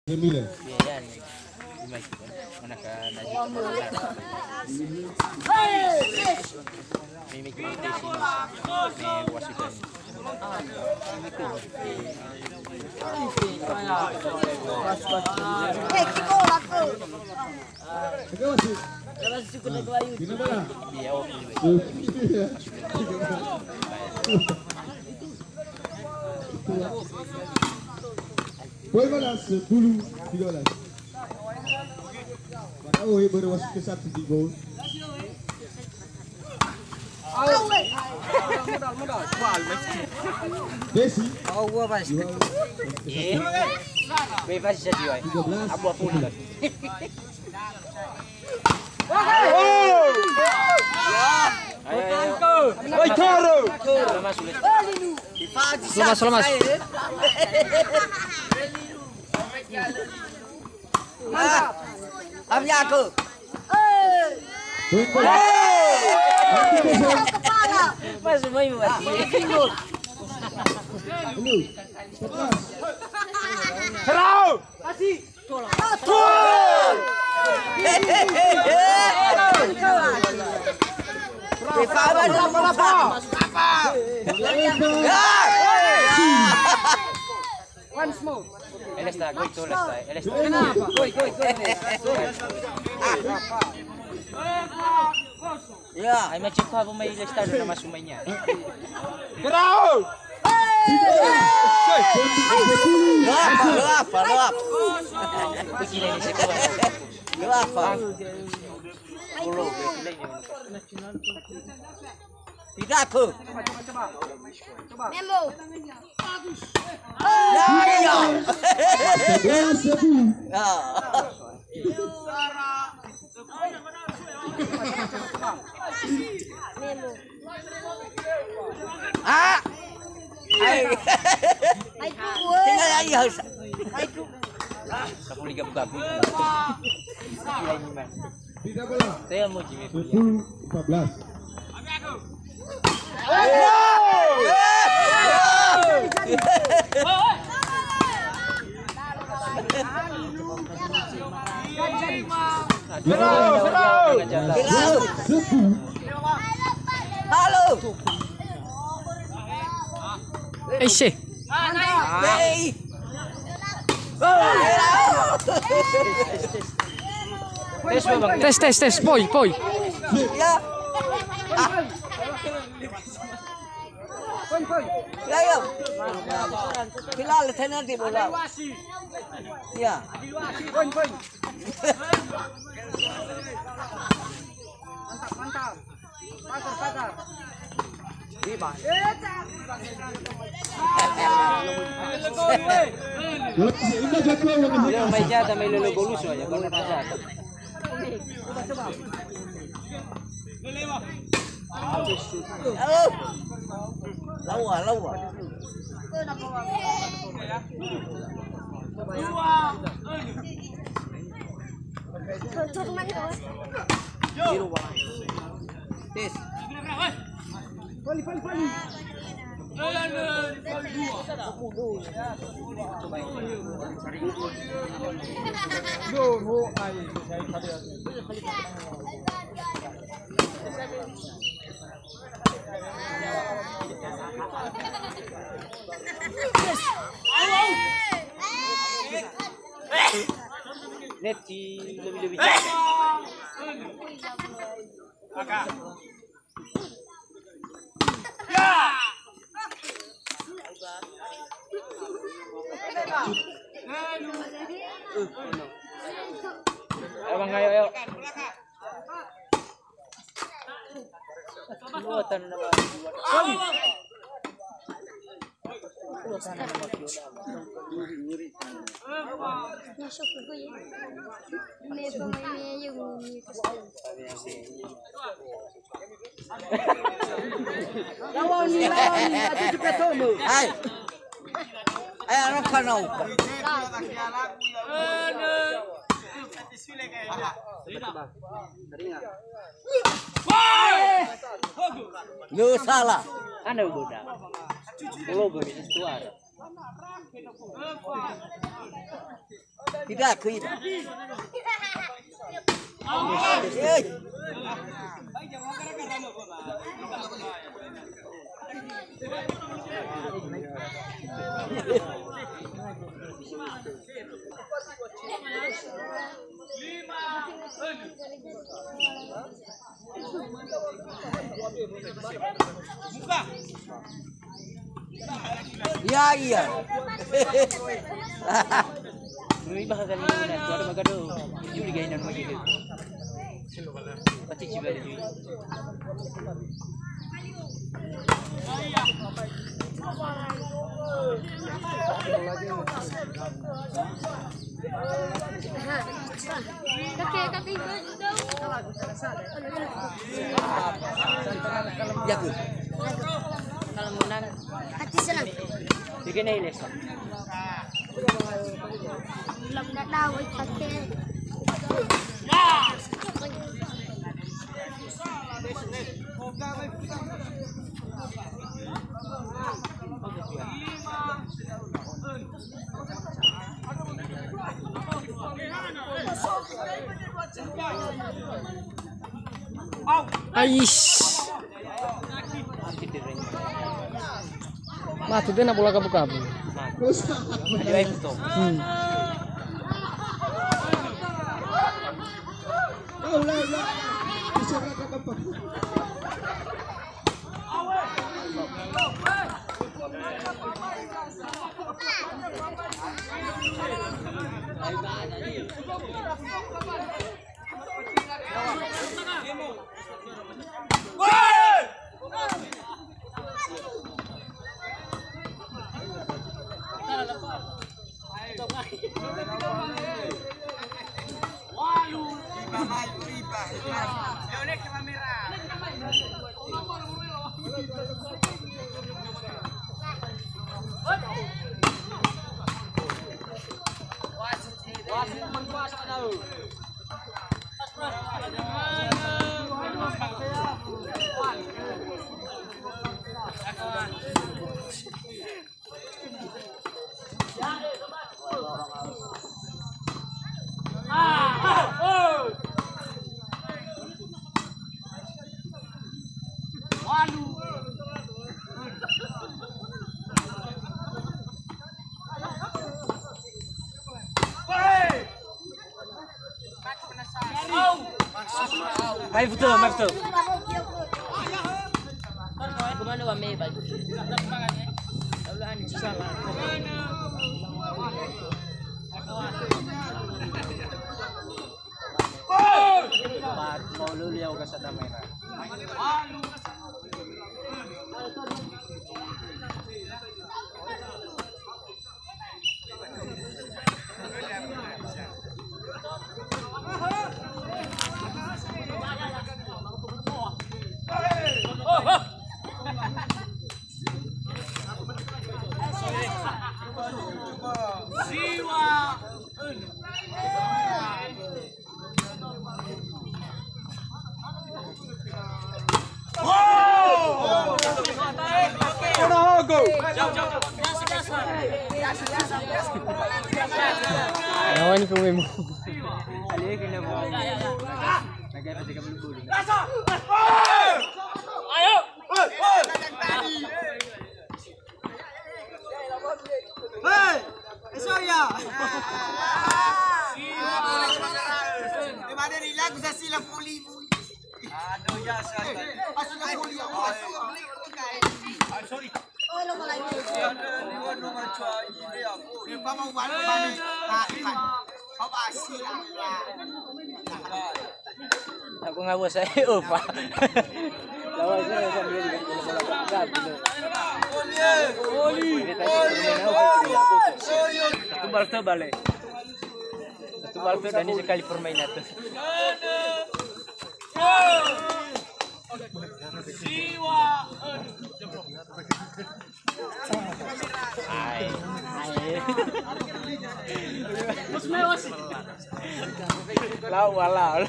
Sembilan. Yan. Mana ka najib ka may meditation may wasikan Poin balas 10-13. Maka Ohi baru masuk ke satu di gol. Desi. gua pas. Bebas jadi wae. Abu-abu kan. Oi Toro. Lemas. Amnya aku. Poin balas. Mas mau mati. Ini. 14. Serau. Kasih. Once more. Elesta, gol tu Elesta. Elesta. Kenapa? Goi. Ya, ay macam apa may Elesta doon na masumanya. Gerau. Luap. Begini ni sekolah. Luap. Puluh, Tidak aku. Memo. Ya. 11-10. Memo. Ah. Ay kuwe. Tinggal lagi harus. Kapuli gabu-gabu. Kira ni man. Tidak bola. Saya mau Jimmy. 10-14. Halo. Syekh. Hey. Tes, boy. Ya. Ya. Hilal tenar di bola. Ya. Mantap. Pagar. Indah jadwal yang Dia may jada may lulubulus aja kalau na jada. Lawa. Tes. Net lebih jauh. Abang ayo. Buatan nama. Masuk ke gue. Me pemainnya yung Lawan ni atu jepetomu. Hai. Anak kanau. Lu salah. Ano goda? Logo ni suara. Tidak, tidak. Eh. Ya iya. May iba ka kanina na. Tuwara magado. Yung ligay na magiging. Pati siya yun. Kakek daw. Ya ku. Kalamunan. Hati senang. Sige na iles. Belum nak tahu kakek. Aish. Matu din na pula kabu-kabu. Ano ay gusto? Wala. Isa ka kapag. Ay, betul, betul. Kemana wa may bag? Taulaan susah lah. Mau luliaw ka sa damay na. Nawan ko mo. Ali ka na mo. Nagay ka bulbul. Ayo. Hey, Esoya. Gimana relax sa sila puli mo. Ano ya sa. Aso na puli ako. Sorry. Oh, lo ko lagi. Ako nga was ay upa. Lawas na sa mga balagag. Tubal to bale. Tubal to dani sa California na to. Ay. Mas mewas. Wala.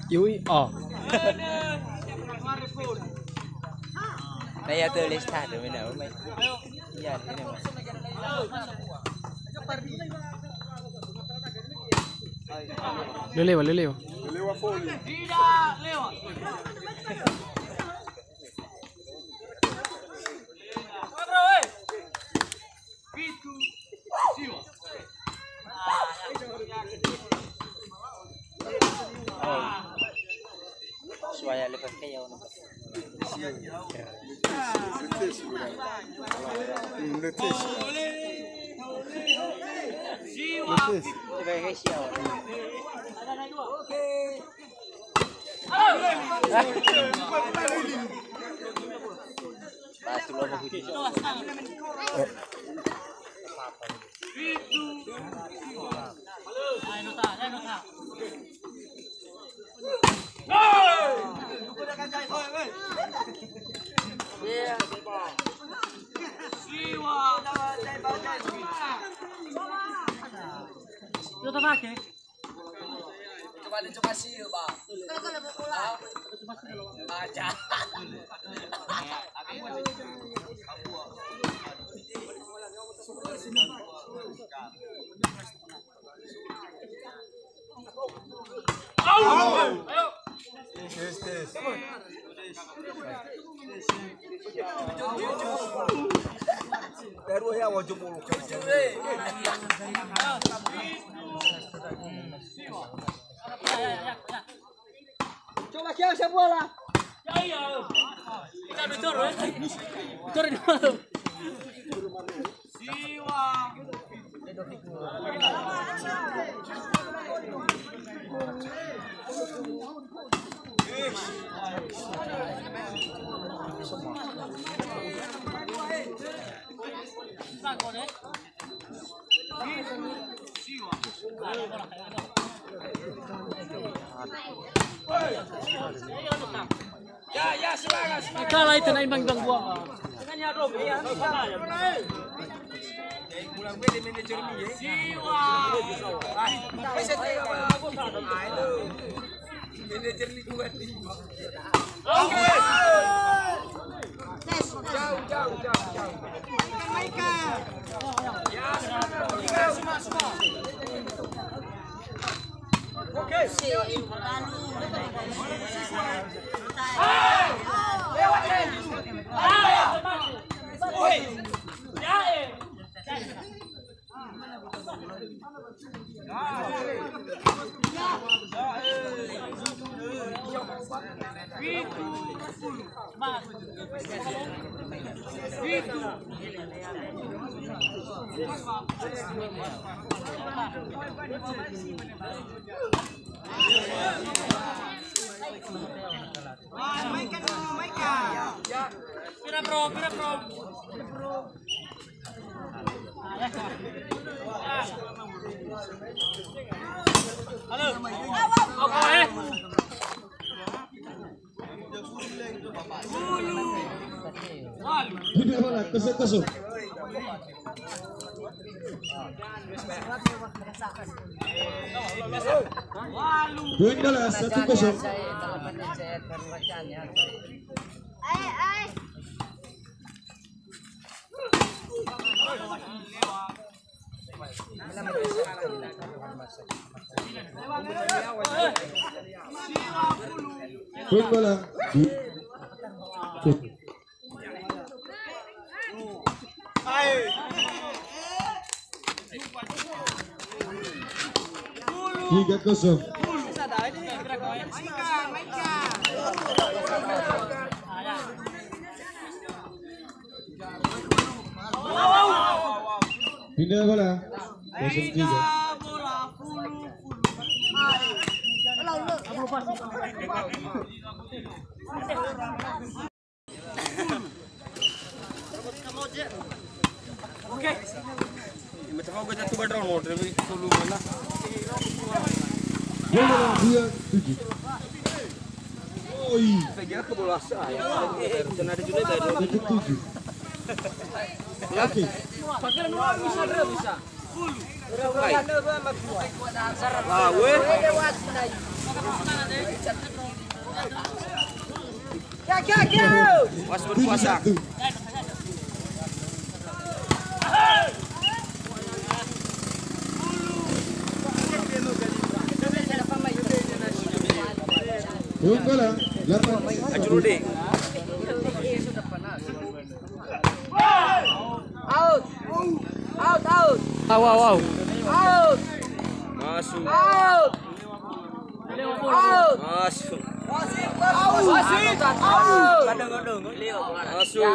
Yui, oh. Nah ya tulis tadi mana umai. Iya ini mas. Lelewa, lelewa. Lelewa folly. Suaya lepas kayak Letes. sebagai siapa? Batu lomo hujan. Coba sih, Pak. Aja. Baru ya wajib mulu. Coba siapa bola? Ya semangat. Kalah itu naik bang buang. Pulang beli manajer ni. Siwa. Manajer lingkungan ni. Oke. Jauh. Maika. Ya, semua. Oke. Pira bro. Halo. Oke. Tidak bola, kosong. Poin bola 1-0. Ay. Poin bola. Tiga kosong. Pindah bola. 0-3. Bola 2-7. Oi. Saya kira ke bola saya. Ada juga dari 1-7. Oke. bisa. Lah, weh. Was Tujuh berkuasa. satu. Poin bola 8. Ajurudi. Wow. Masuk. Masuk. Masuk.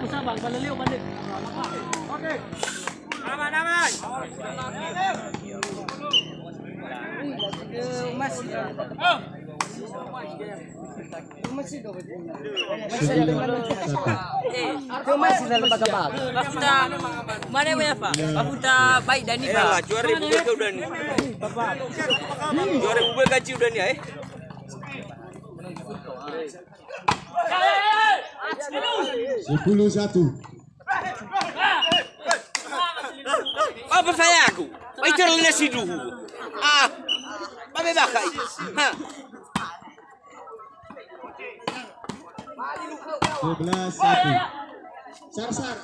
Sabang, balaliw balik. Papunta mana ya Pak? Papunta baik dan ini Lah, Pak. juara ibu gue udah nih. Juara ibu gue gaji udah nih, 10-1. Apa saya aku? Baik jalan nasi dulu. Apa bakai? Ha. 11-1. Sar.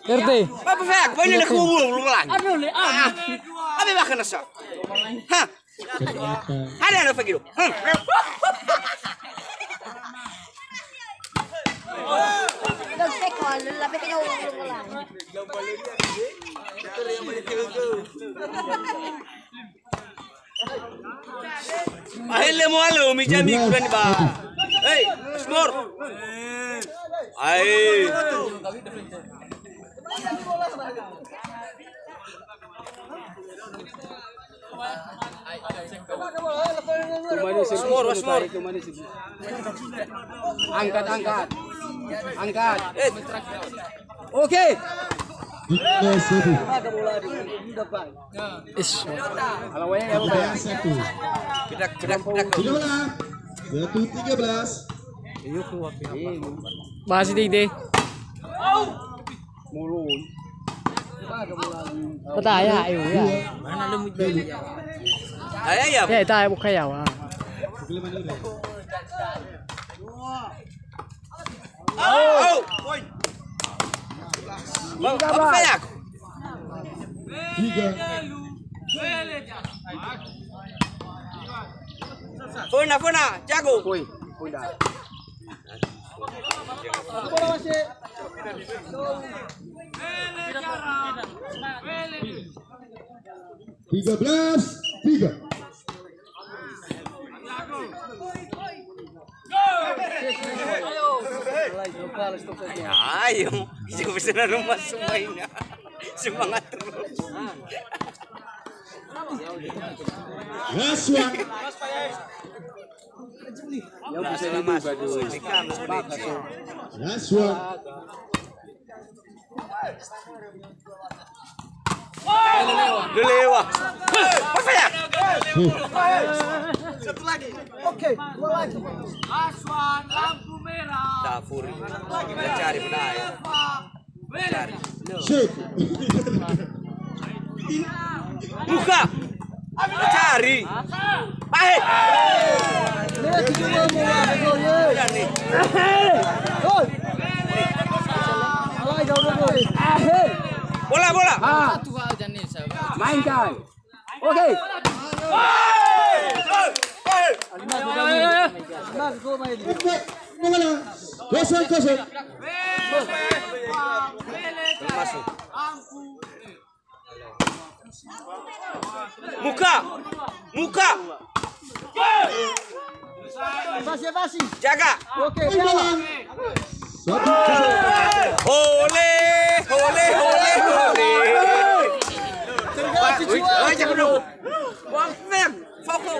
RT. Apa saya aku? Ini nak kubur lagi. Aduh, Apa bakai nasa? Ha. Ternyata Ada anak begitu. Don't take all. Lapit ka lang. Ahile mo alo, may jami ko ni ba? Hey, smor. Ay. Smor. Angkat. Okay. 13-1. Ish. 13-1. Pidak. Tiga bola. 1-13. Bahas Dede. Pataya, ayo ya. Mana lemut dulu. Ay. Ya, tayo kayaw ah. Oh. Apa saya aku? 3. Fona, jago. Tiga belas. 3. Ayo, coba sana rumah semuanya. Semangat terus. Last one. Yang bisa dibuka dulu. Last one. Lewat. Apa saya? Satu lagi. Oke, 2 lagi. Aswan lampu merah. Dapur. Kita cari benar. Cari. Shoot. Buka. Cari. Baik. Bola. Mainkan. Oke. Bola. 0-0. Masuk. Muka. Jaga. Bola. 1-0. Ole. Wah, jangan dulu. Wah, fokus.